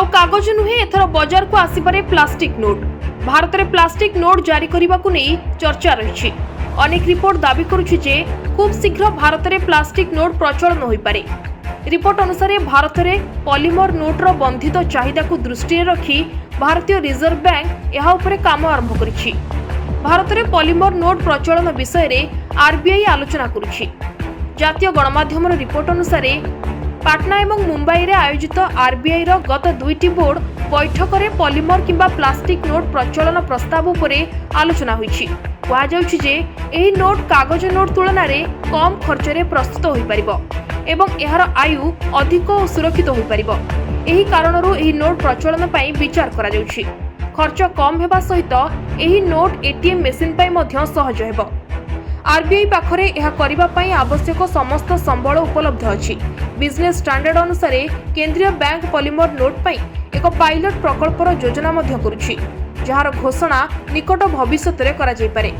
आउ कागज नुहे एथर बाजार को आसीपारे प्लास्टिक नोट। भारत में प्लास्टिक नोट जारी करने को नहीं चर्चा रही। अनेक रिपोर्ट दाबी करुछि जे खूब शीघ्र भारत में प्लास्टिक नोट प्रचलन हो पारे। रिपोर्ट अनुसार भारत में पॉलीमर नोटर बंधित चाहिदा को दृष्टि रखी भारतीय रिजर्व बैंक यह उपरे काम आरंभ करिछि। भारत में पॉलीमर नोट प्रचलन विषय में आरबीआई आलोचना करुछि। जातीय गणमाध्यम रिपोर्ट अनुसार पाटना एवं मुंबई रे आयोजित आरबीआई रो गत दुईटी बोर्ड बैठक में पॉलीमर किंबा प्लास्टिक नोट प्रचलन प्रस्ताव उपरे आलोचना होईछि। कहा जाउछि जे एही नोट कागज नोट तुलना रे कम खर्च रे प्रस्तुत होई परिबो एवं एहार आयु अधिक और सुरक्षित होई परिबो। एही कारणरू एही नोट प्रचलन पई विचार करा जाउछि। खर्च कम हेबा सहित एही नोट एटीएम मेसिन पई मध्य सहज हेबो। आरबीआई पाखरे यह करिबा पई आवश्यक समस्त संबल उपलब्ध अछि। बिजनेस स्टैंडर्ड अनुसार केंद्रीय बैंक पॉलीमर नोट पई एक पायलट प्रकल्पर योजना मध्य करुछि, जहार घोषणा निकट भविष्य में करा जाय पारे।